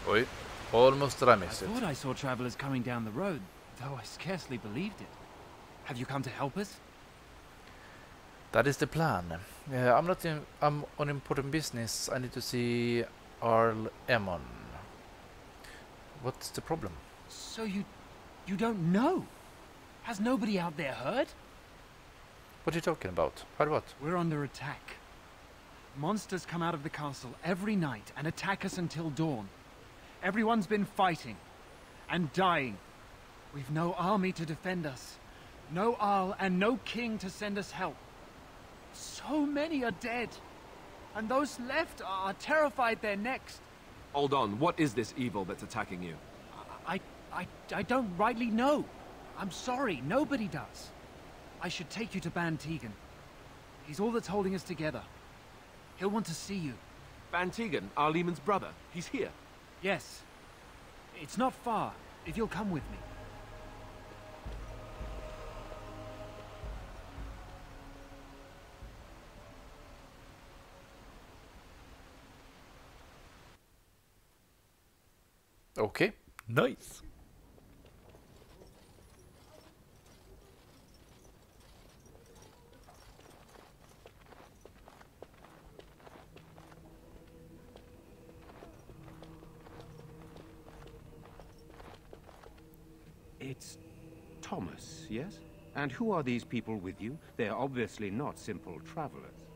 Oj, almost did I miss I it. thought I saw travelers coming down the road, though I scarcely believed it. Have you come to help us? That is the plan. I'm on important business. I need to see Arl Emmon. What's the problem? So you don't know? Has nobody out there heard? What are you talking about? Heard what? We're under attack. Monsters come out of the castle every night and attack us until dawn. Everyone's been fighting and dying. We've no army to defend us, no Arl and no king to send us help. So many are dead, and those left are terrified they're next. Hold on, what is this evil that's attacking you? I don't rightly know. I'm sorry, nobody does. I should take you to Ban Tegan. He's all that's holding us together. He'll want to see you. Ban Tegan, Arlemon's brother. He's here. Yes. It's not far, if you'll come with me. Okay, nice. It's Thomas, yes? And who are these people with you? They're obviously not simple travelers.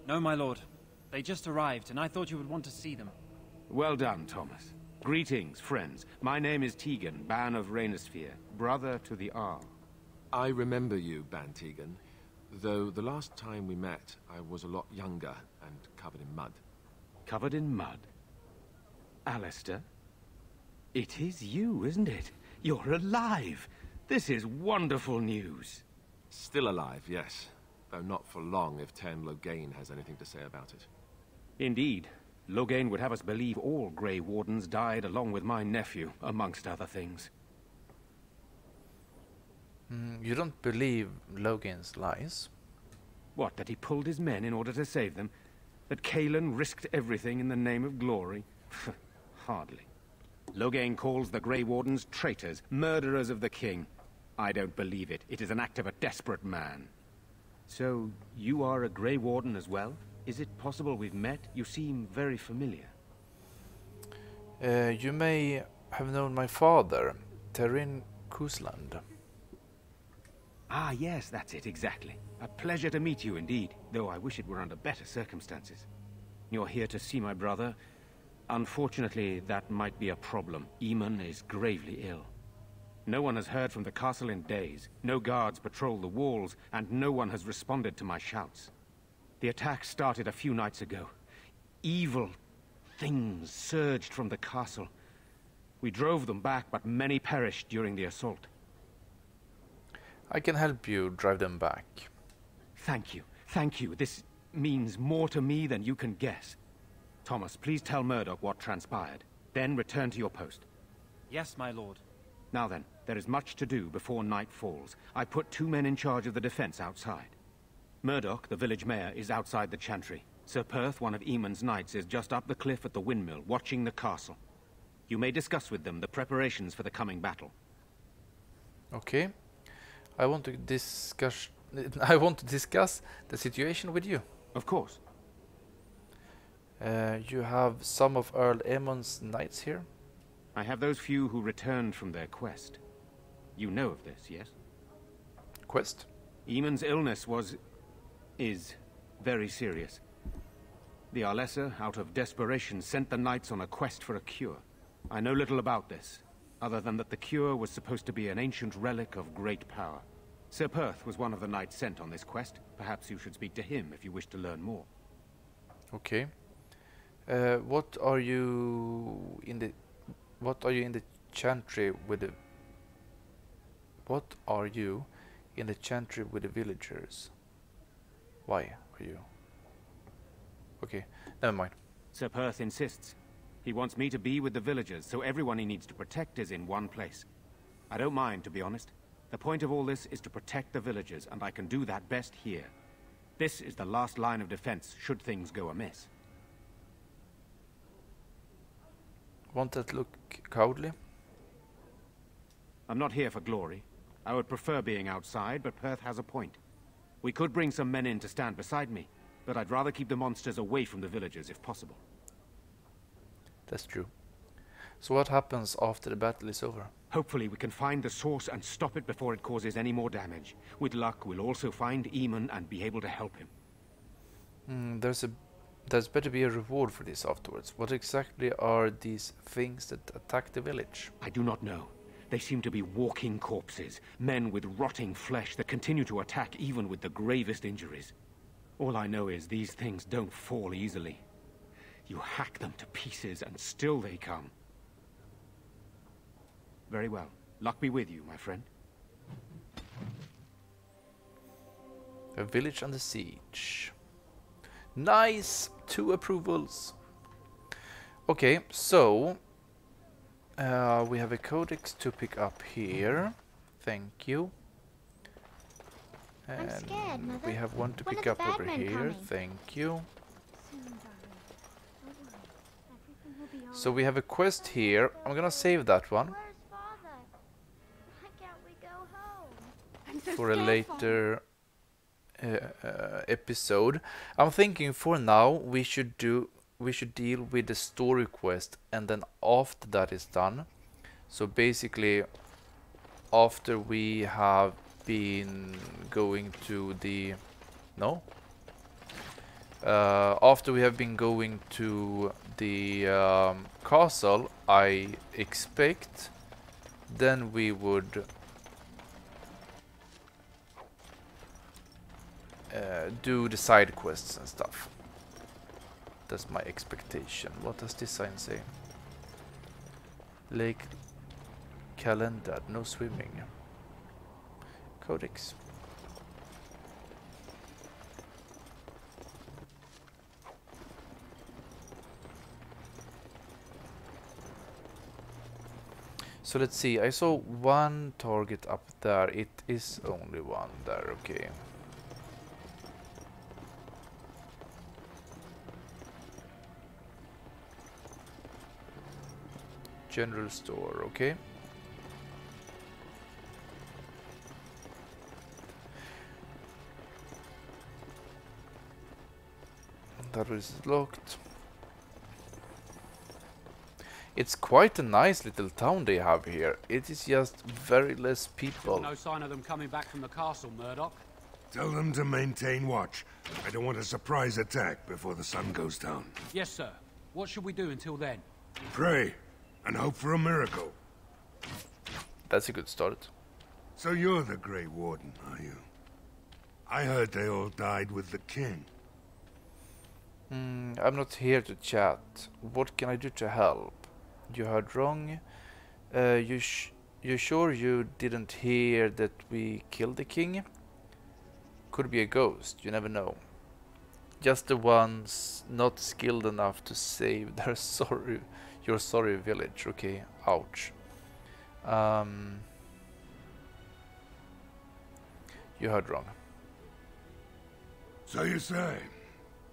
No, my lord. They just arrived, and I thought you would want to see them. Well done, Thomas. Greetings, friends. My name is Tegan, Ban of Rainersphere, brother to the Arl. I remember you, Ban Tegan. Though the last time we met, I was a lot younger and covered in mud. Covered in mud? Alistair? It is you, isn't it? You're alive! This is wonderful news. Still alive, yes. Though not for long if Ten Loghain has anything to say about it. Indeed. Loghain would have us believe all Grey Wardens died along with my nephew, amongst other things. You don't believe Logan's lies? What, that he pulled his men in order to save them? That Cailan risked everything in the name of glory? Hardly. Loghain calls the Grey Wardens traitors, murderers of the king. I don't believe it. It is an act of a desperate man. So, you are a Grey Warden as well? Is it possible we've met? You seem very familiar. You may have known my father, Terrin Kusland. Ah, yes, that's it, exactly. A pleasure to meet you indeed, though I wish it were under better circumstances. You're here to see my brother. Unfortunately, that might be a problem. Eamon is gravely ill. No one has heard from the castle in days. No guards patrol the walls, and no one has responded to my shouts. The attack started a few nights ago. Evil things surged from the castle. We drove them back, but many perished during the assault. I can help you drive them back. Thank you. Thank you. This means more to me than you can guess. Thomas, please tell Murdoch what transpired. Then return to your post. Yes, my lord. Now then, there is much to do before night falls. I put 2 men in charge of the defense outside. Murdoch, the village mayor, is outside the chantry. Sir Perth, one of Eamon's knights, is just up the cliff at the windmill, watching the castle. You may discuss with them the preparations for the coming battle. Okay. I want to discuss the situation with you. Of course. You have some of Earl Emmon's knights here? I have those few who returned from their quest. You know of this, yes? Quest? Eamon's illness is very serious. The Arlessa, out of desperation, sent the knights on a quest for a cure. I know little about this, other than that the cure was supposed to be an ancient relic of great power. Sir Perth was one of the knights sent on this quest. Perhaps you should speak to him if you wish to learn more. Okay. What are you in the chantry with the villagers? Why are you? Okay, never mind. Sir Perth insists. He wants me to be with the villagers, so everyone he needs to protect is in one place. I don't mind, to be honest. The point of all this is to protect the villagers, and I can do that best here. This is the last line of defense, should things go amiss. Won't that look cowardly? I'm not here for glory. I would prefer being outside, but Perth has a point. We could bring some men in to stand beside me, but I'd rather keep the monsters away from the villagers if possible. That's true. So what happens after the battle is over? Hopefully we can find the source and stop it before it causes any more damage. With luck, we'll also find Eamon and be able to help him. There's better be a reward for this afterwards. What exactly are these things that attack the village? I do not know. They seem to be walking corpses, men with rotting flesh that continue to attack even with the gravest injuries. All I know is these things don't fall easily. You hack them to pieces and still they come. Very well. Luck be with you, my friend. A village under siege. Nice! 2 approvals. Okay, so we have a codex to pick up here. Thank you. And I'm scared, Mother. we have one to When are pick the up bad over men here. coming? Thank you. Soon, darling. Don't worry. Everything will be all So right. we have a quest here. I'm gonna save that one Where's Father? Why can't we go home? I'm so for a scared, Father. later episode. I'm thinking for now we should deal with the story quest, and then after that is done, so basically after we have been going to the after we have been going to the castle, I expect, then we would do the side quests and stuff. That's my expectation. What does this sign say? Lake calendar, no swimming. Codex. So let's see, I saw one target up there. It is only one there, okay. General store, okay. That is locked. It's quite a nice little town they have here. It is just very less people. No sign of them coming back from the castle, Murdoch. Tell them to maintain watch. I don't want a surprise attack before the sun goes down. Yes, sir. What should we do until then? Pray, and hope for a miracle. That's a good start. So you're the Grey Warden, are you? I heard they all died with the king. I'm not here to chat. What can I do to help? You heard wrong. You sure you didn't hear that we killed the king? Could be a ghost, you never know. Just the ones not skilled enough to save their your sorry village. Okay, ouch. You heard wrong. So you say?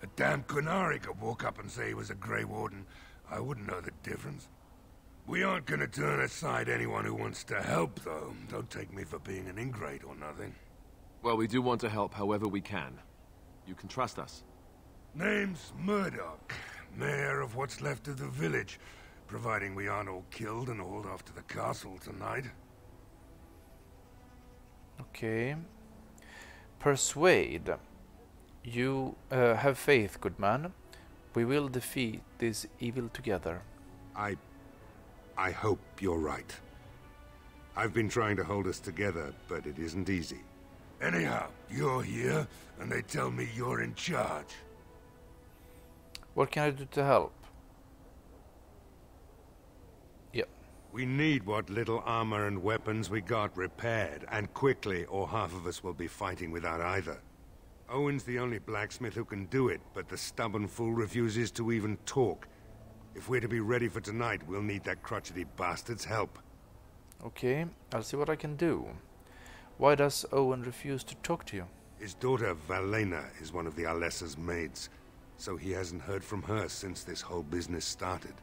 A damn Qunari could walk up and say he was a Grey Warden. I wouldn't know the difference. We aren't gonna turn aside anyone who wants to help, though. Don't take me for being an ingrate or nothing. Well, we do want to help however we can. You can trust us. Name's Murdoch, mayor of what's left of the village, providing we aren't all killed and hauled off to the castle tonight. Okay. Persuade. You have faith, good man. We will defeat this evil together. I hope you're right. I've been trying to hold us together, but it isn't easy. Anyhow, you're here, and they tell me you're in charge. What can I do to help? Yep. We need what little armor and weapons we got repaired, and quickly, or half of us will be fighting without either. Owen's the only blacksmith who can do it, but the stubborn fool refuses to even talk. If we're to be ready for tonight, we'll need that crotchety bastard's help. Okay, I'll see what I can do. Why does Owen refuse to talk to you? His daughter, Valena, is one of the Alessa's maids, so he hasn't heard from her since this whole business started.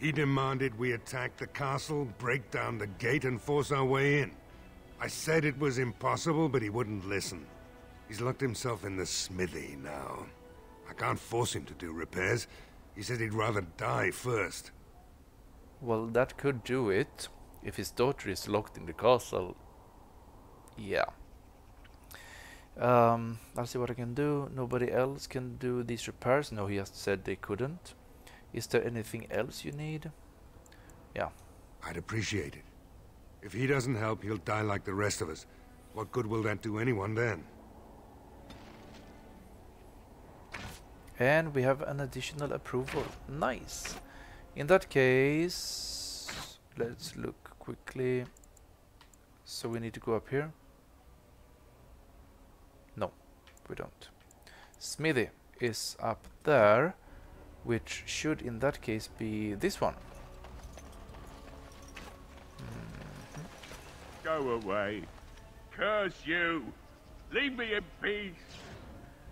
He demanded we attack the castle, break down the gate, and force our way in. I said it was impossible, but he wouldn't listen. He's locked himself in the smithy now. I can't force him to do repairs. He said he'd rather die first. Well, that could do it. If his daughter is locked in the castle. Yeah. I'll see what I can do. Nobody else can do these repairs. No, he just said they couldn't. Is there anything else you need? Yeah. I'd appreciate it. If he doesn't help, he'll die like the rest of us. What good will that do anyone then? And we have an additional approval. Nice. In that case, let's look quickly. So we need to go up here. No, we don't. Smithy is up there, which should in that case be this one. Go away. Curse you. Leave me in peace.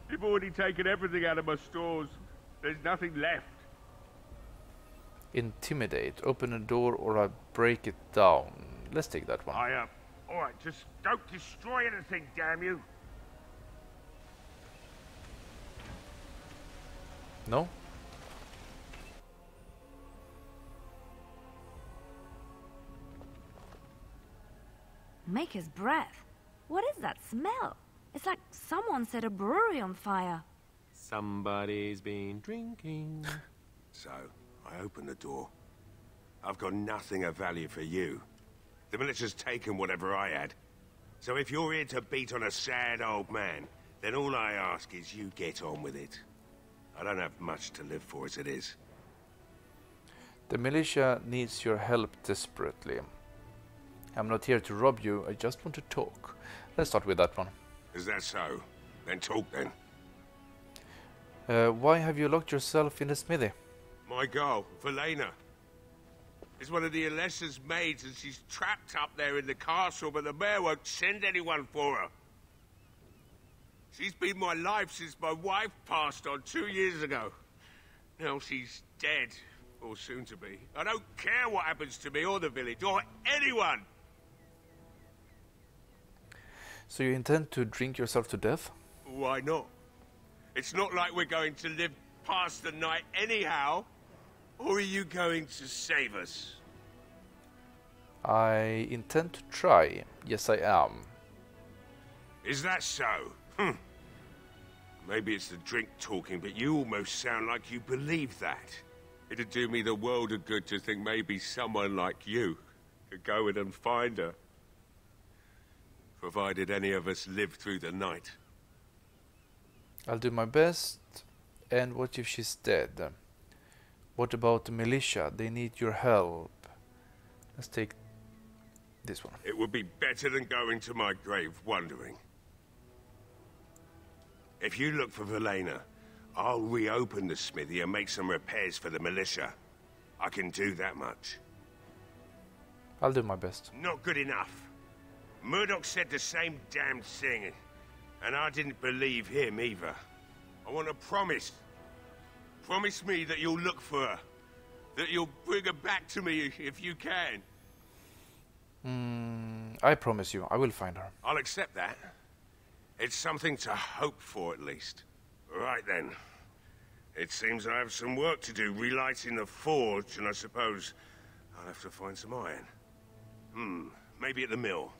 You've already taken everything out of my stores. There's nothing left. Intimidate. Open a door or I break it down. Let's take that one. Alright, just don't destroy anything, damn you. No? Maker's breath. What is that smell? It's like someone set a brewery on fire. Somebody's been drinking. So, I open the door. I've got nothing of value for you. The militia's taken whatever I had. So if you're here to beat on a sad old man, then all I ask is you get on with it. I don't have much to live for as it is. The militia needs your help desperately. I'm not here to rob you, I just want to talk. Let's start with that one. Is that so? Then talk then. Why have you locked yourself in the smithy? My girl, Velena, is one of the Alessa's maids and she's trapped up there in the castle, but the mayor won't send anyone for her. She's been my life since my wife passed on 2 years ago. Now she's dead, or soon to be. I don't care what happens to me or the village, or anyone! So you intend to drink yourself to death? Why not? It's not like we're going to live past the night anyhow. Or are you going to save us? I intend to try. Yes, I am. Is that so? Maybe it's the drink talking, but you almost sound like you believe that. It'd do me the world of good to think maybe someone like you could go in and find her. Provided any of us live through the night. I'll do my best. And what if she's dead? What about the militia? They need your help. Let's take this one. It would be better than going to my grave wondering. If you look for Velena, I'll reopen the smithy and make some repairs for the militia. I can do that much. I'll do my best. Not good enough. Murdoch said the same damn thing, and I didn't believe him either. I want a promise. Promise me that you'll look for her. That you'll bring her back to me if you can. I promise you, I will find her. I'll accept that. It's something to hope for, at least. Right then. It seems I have some work to do relighting the forge, and I suppose I'll have to find some iron. Maybe at the mill.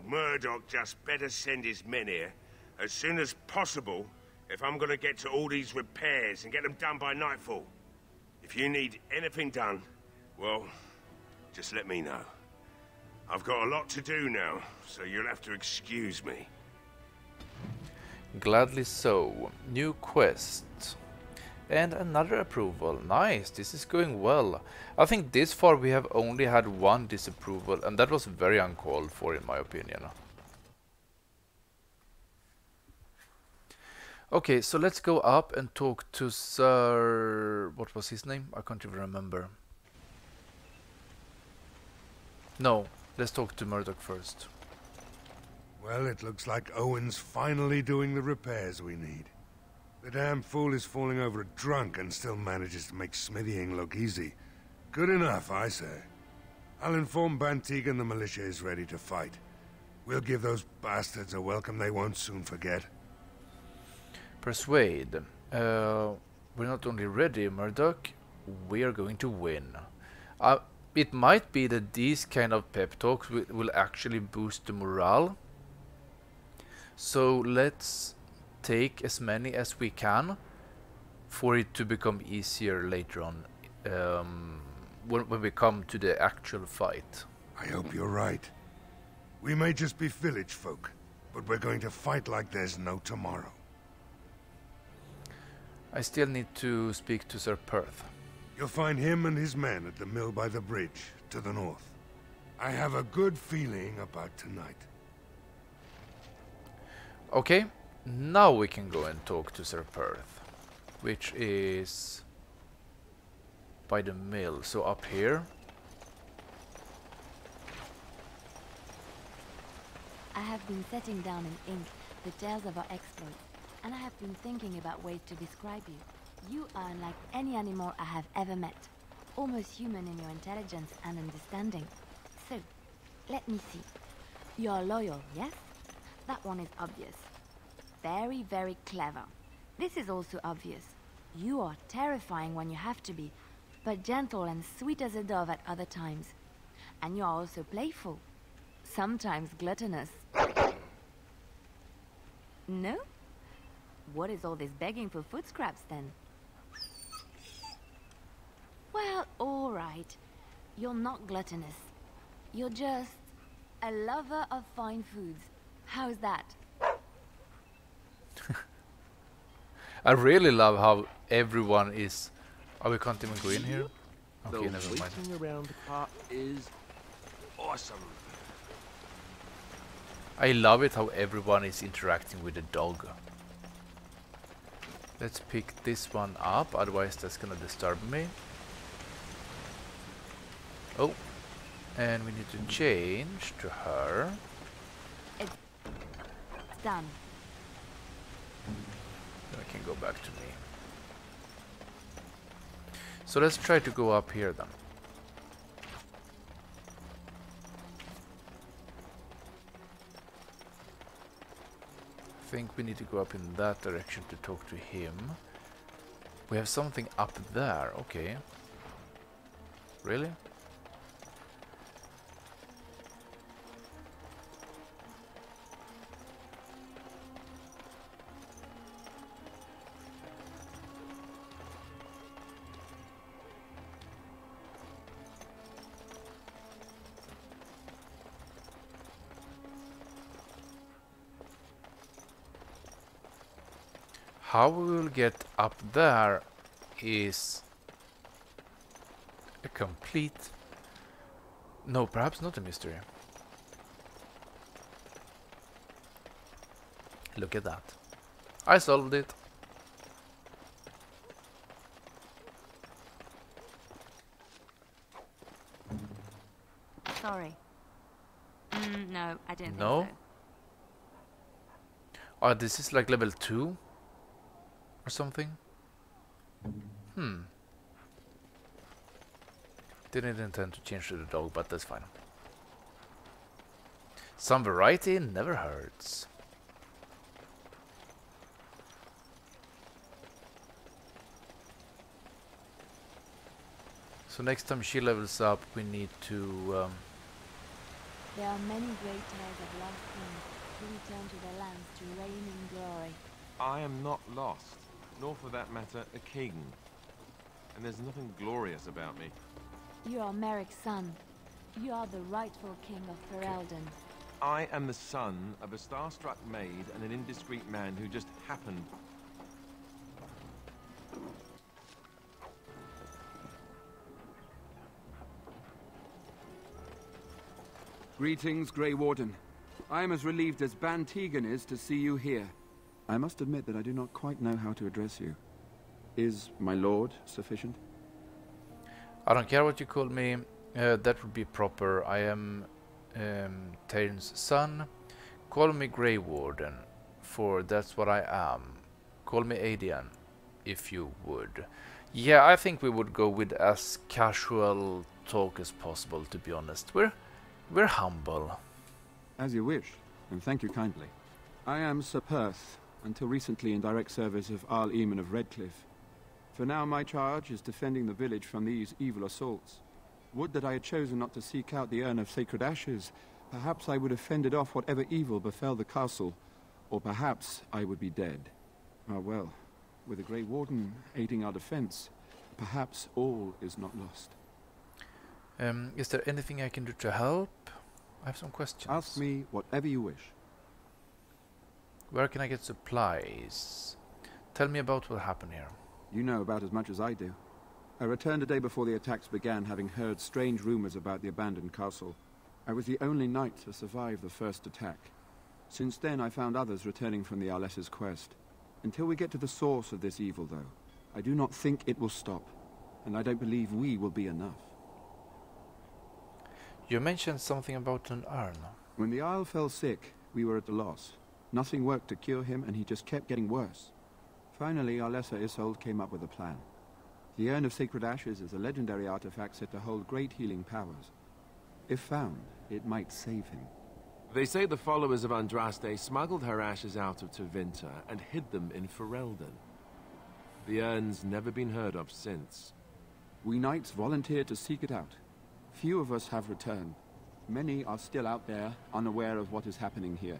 Murdoch just better send his men here as soon as possible if I'm gonna get to all these repairs and get them done by nightfall. If you need anything done, well, just let me know. I've got a lot to do now, so you'll have to excuse me. Gladly so. New quest. And another approval. Nice, this is going well. I think this far we have only had one disapproval, and that was very uncalled for in my opinion. Okay, so let's go up and talk to Sir... what was his name? I can't even remember. No, let's talk to Murdoch first. Well, it looks like Owen's finally doing the repairs we need. The damn fool is falling over drunk and still manages to make smithying look easy. Good enough, I say. I'll inform Bantigan the militia is ready to fight. We'll give those bastards a welcome they won't soon forget. Persuade. We're not only ready, Murdoch, we are going to win. It might be that these kind of pep talks will actually boost the morale. So let's take as many as we can for it to become easier later on, when we come to the actual fight. I hope you're right. We may just be village folk, but we're going to fight like there's no tomorrow. I still need to speak to Sir Perth. You'll find him and his men at the mill by the bridge, to the north. I have a good feeling about tonight. Okay, now we can go and talk to Sir Perth, which is by the mill, so up here. I have been setting down in ink the tales of our exploits, and I have been thinking about ways to describe you. You are unlike any animal I have ever met, almost human in your intelligence and understanding. So, let me see. You are loyal, yes? That one is obvious. Very, very clever. This is also obvious. You are terrifying when you have to be, but gentle and sweet as a dove at other times. And you are also playful, sometimes gluttonous. No? What is all this begging for food scraps then? Well, all right. You're not gluttonous. You're just a lover of fine foods. How's that? I really love how everyone is... Oh, we can't even go in here? Okay, The never mind. waiting around part is awesome. I love it how everyone is interacting with the dog. Let's pick this one up, otherwise that's gonna disturb me. Oh, and we need to change to her. It's done. Then I can go back to me. So let's try to go up here then. I think we need to go up in that direction to talk to him. We have something up there, okay. Really? How we will get up there is a complete... No, perhaps not a mystery. Look at that. I solved it. Sorry. No, I didn't No? think so. Oh, this is like level 2? Or something? Didn't intend to change to the dog, but that's fine. Some variety never hurts. So next time she levels up, we need to... There are many great tales of lost kings who return to their lands to reign in glory. I am not lost, nor for that matter, a king. And there's nothing glorious about me. You are Merrick's son. You are the rightful king of Ferelden. I am the son of a starstruck maid and an indiscreet man who just happened. Greetings, Grey Warden. I am as relieved as Bantigan is to see you here. I must admit that I do not quite know how to address you. Is my lord sufficient? I don't care what you call me, that would be proper. I am Tyrion's son. Call me Grey Warden, for that's what I am. Call me Adian, if you would. Yeah, I think we would go with as casual talk as possible, to be honest. We're humble. As you wish, and thank you kindly. I am Sir Perth, until recently in direct service of Arl Eamon of Redcliffe. For now my charge is defending the village from these evil assaults. Would that I had chosen not to seek out the urn of sacred ashes. Perhaps I would have fended off whatever evil befell the castle, or perhaps I would be dead. Ah well, with the Grey Warden aiding our defense, perhaps all is not lost. Is there anything I can do to help? I have some questions. Ask me whatever you wish. Where can I get supplies? Tell me about what happened here. You know about as much as I do. I returned a day before the attacks began, having heard strange rumors about the abandoned castle. I was the only knight to survive the first attack. Since then, I found others returning from the Arlessa's quest. Until we get to the source of this evil, though, I do not think it will stop, and I don't believe we will be enough. You mentioned something about an urn. When the Isle fell sick, we were at a loss. Nothing worked to cure him, and he just kept getting worse. Finally, Arlessa Isolde came up with a plan. The Urn of Sacred Ashes is a legendary artifact said to hold great healing powers. If found, it might save him. They say the followers of Andraste smuggled her ashes out of Tevinter and hid them in Ferelden. The urn's never been heard of since. We knights volunteered to seek it out. Few of us have returned. Many are still out there, unaware of what is happening here.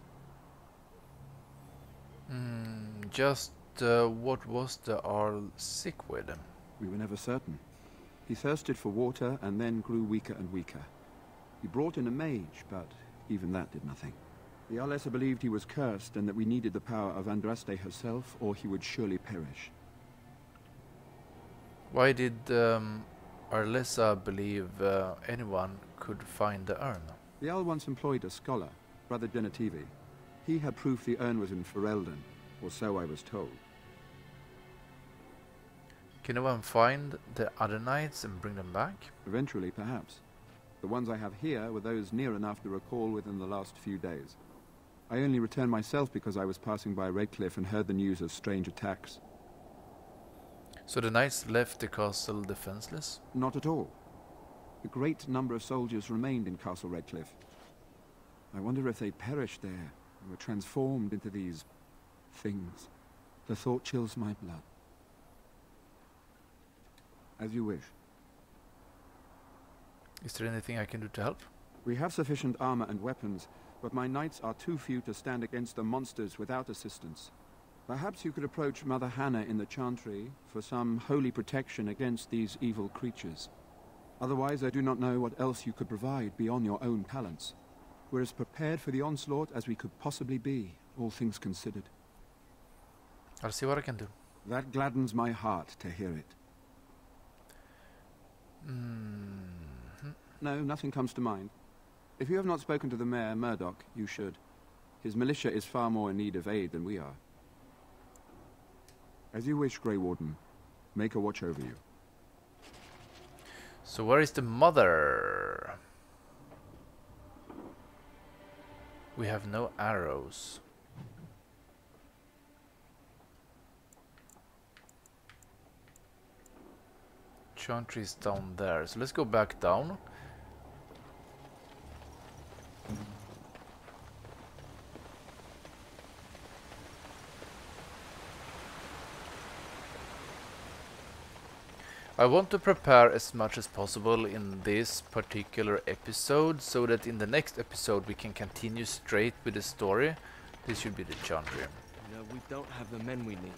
What was the Arl sick with? We were never certain. He thirsted for water and then grew weaker and weaker. He brought in a mage, but even that did nothing. The Arlessa believed he was cursed and that we needed the power of Andraste herself, or he would surely perish. Why did Arlessa believe anyone could find the urn? The Arl once employed a scholar, Brother Genetivi. He had proof the urn was in Ferelden, or so I was told. Can anyone find the other knights and bring them back? Eventually, perhaps. The ones I have here were those near enough to recall within the last few days. I only returned myself because I was passing by Redcliffe and heard the news of strange attacks. So the knights left the castle defenseless? Not at all. A great number of soldiers remained in Castle Redcliffe. I wonder if they perished there and were transformed into these things. The thought chills my blood. As you wish. Is there anything I can do to help? We have sufficient armor and weapons, but my knights are too few to stand against the monsters without assistance. Perhaps you could approach Mother Hannah in the Chantry for some holy protection against these evil creatures. Otherwise, I do not know what else you could provide beyond your own talents. We're as prepared for the onslaught as we could possibly be, all things considered. I'll see what I can do. That gladdens my heart to hear it. No, nothing comes to mind. If you have not spoken to the Mayor, Murdoch, you should. His militia is far more in need of aid than we are. As you wish, Grey Warden. Make a watch over you. So where is the mother? We have no arrows. Chantry is down there, so let's go back down. I want to prepare as much as possible in this particular episode, so that in the next episode we can continue straight with the story. This should be the Chantry. You know, we don't have the men we need,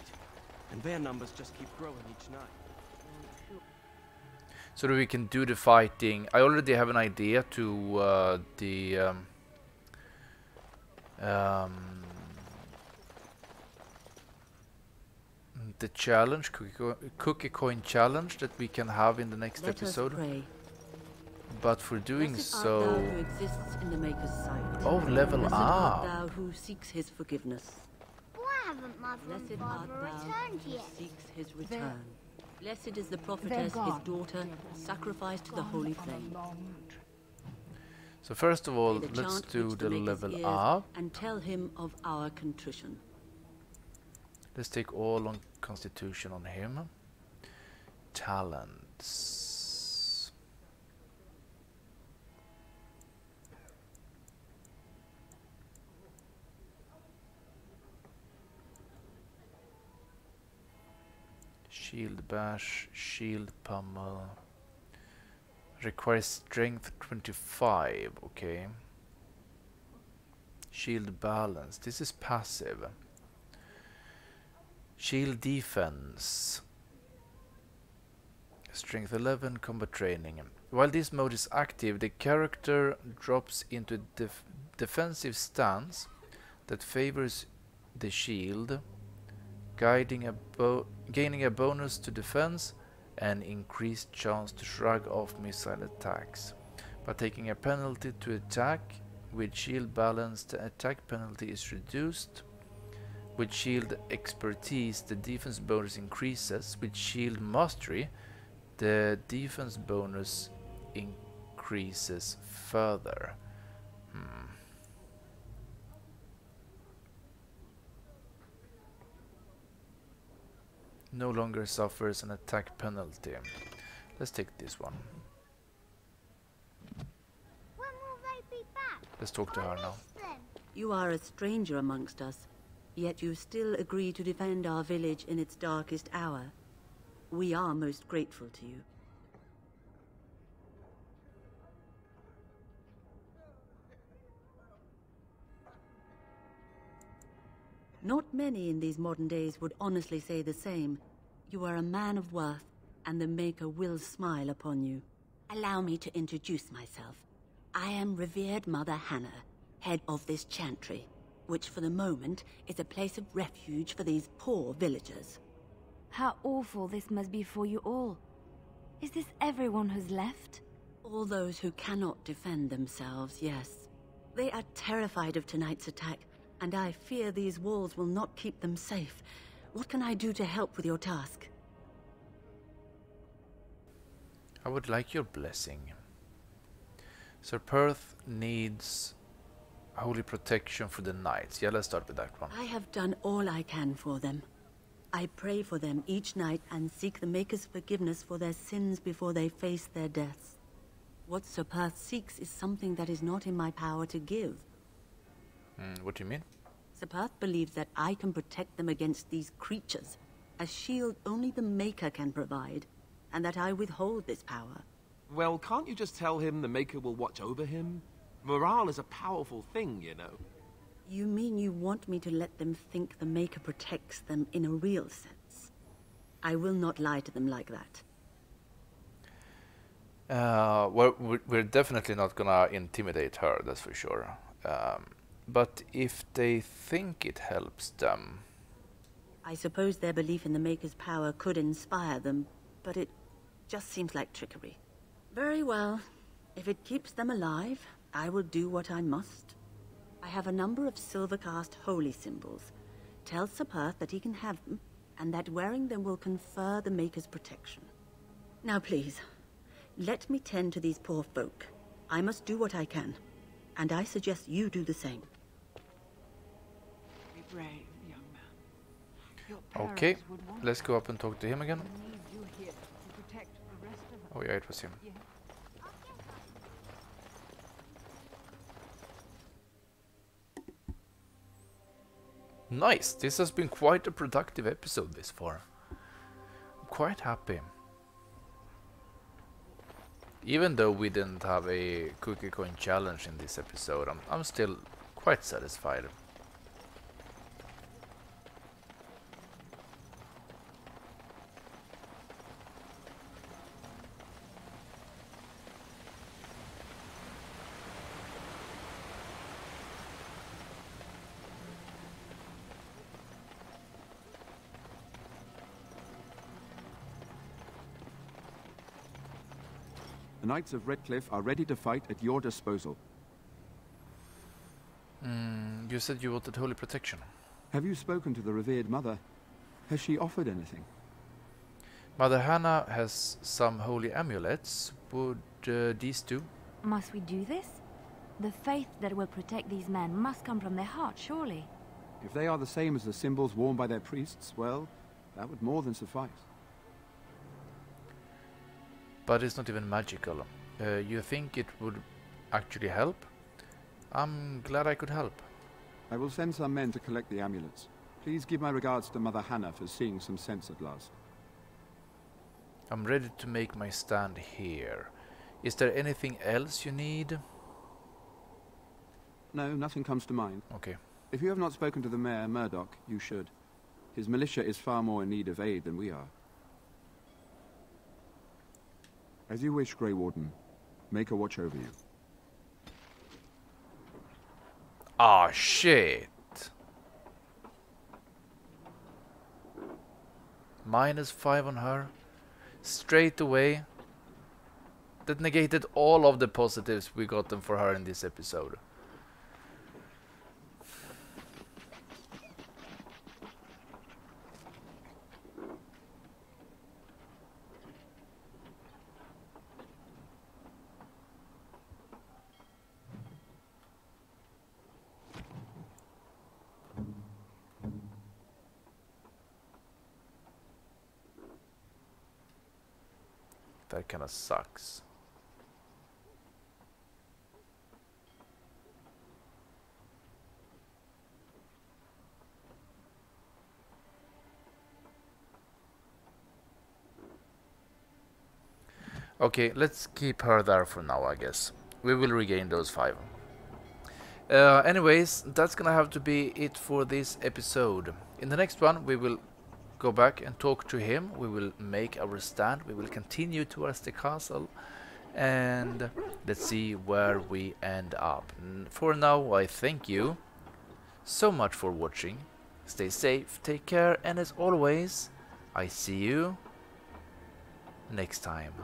and their numbers just keep growing each night. So that we can do the fighting. I already have an idea to the challenge, cookie coin challenge that we can have in the next episode. But for doing so, who exists in the Maker's sight. oh, level Blessed art up. thou who seeks his forgiveness. Why haven't Mother and Blessed art Father thou returned who yet? seeks his return. Blessed is the prophetess, his daughter, sacrificed to the holy flame. So first of all, May the let's chant do reach the Maker's level ears up. and tell him of our contrition. Let's take all on Constitution on him. talents. Shield bash, shield pummel. Requires strength 25, okay. Shield balance, this is passive. Shield defense. Strength 11, combat training. While this mode is active, the character drops into defensive stance that favors the shield, gaining a bonus to defense and increased chance to shrug off missile attacks. By taking a penalty to attack, with shield balance the attack penalty is reduced. With shield expertise the defense bonus increases. With shield mastery the defense bonus increases further. No longer suffers an attack penalty. Let's take this one. When will they be back? Let's talk to her now. You are a stranger amongst us, yet you still agree to defend our village in its darkest hour. We are most grateful to you. Not many in these modern days would honestly say the same. You are a man of worth, and the Maker will smile upon you. Allow me to introduce myself. I am revered Mother Hannah, head of this chantry, which for the moment is a place of refuge for these poor villagers. How awful this must be for you all. Is this everyone who's left? All those who cannot defend themselves, yes. They are terrified of tonight's attack, and I fear these walls will not keep them safe. What can I do to help with your task? I would like your blessing. Sir Perth needs holy protection for the knights. Yeah, let's start with that one. I have done all I can for them. I pray for them each night and seek the Maker's forgiveness for their sins before they face their deaths. What Sir Perth seeks is something that is not in my power to give. What do you mean? Sir Perth believes that I can protect them against these creatures, a shield only the Maker can provide, and that I withhold this power. Well, can't you just tell him the Maker will watch over him? Morale is a powerful thing, you know. You mean you want me to let them think the Maker protects them in a real sense? I will not lie to them like that. Well, we're definitely not gonna intimidate her, that's for sure. But if they think it helps them... I suppose their belief in the Maker's power could inspire them, but it just seems like trickery. Very well. If it keeps them alive, I will do what I must. I have a number of silver-cast holy symbols. Tell Sir Perth that he can have them, and that wearing them will confer the Maker's protection. Now please, let me tend to these poor folk. I must do what I can, and I suggest you do the same. Be brave, young man. Okay, let's go up and talk to him again. Oh yeah, it was him. Nice, this has been quite a productive episode this far. I'm quite happy. Even though we didn't have a cookie coin challenge in this episode, I'm still quite satisfied. The Knights of Redcliffe are ready to fight at your disposal. You said you wanted holy protection. Have you spoken to the revered mother? Has she offered anything? Mother Hannah has some holy amulets. Would these do? Must we do this? The faith that will protect these men must come from their heart, surely. If they are the same as the symbols worn by their priests, well, that would more than suffice. but it's not even magical. You think it would actually help? I'm glad I could help. I will send some men to collect the amulets. Please give my regards to Mother Hannah for seeing some sense at last. I'm ready to make my stand here. Is there anything else you need? No, nothing comes to mind. Okay. If you have not spoken to the Mayor, Murdoch, you should. His militia is far more in need of aid than we are. As you wish, Grey Warden. Make a watch over you. Ah, shit. -5 on her. Straight away. That negated all of the positives we got them for her in this episode. That kind of sucks. Okay, let's keep her there for now, I guess. We will regain those 5. Anyways, that's gonna have to be it for this episode. In the next one, we will go back and talk to him. We will make our stand. We will continue towards the castle. And let's see where we end up. For now, I thank you so much for watching. Stay safe, take care, and as always, I see you next time.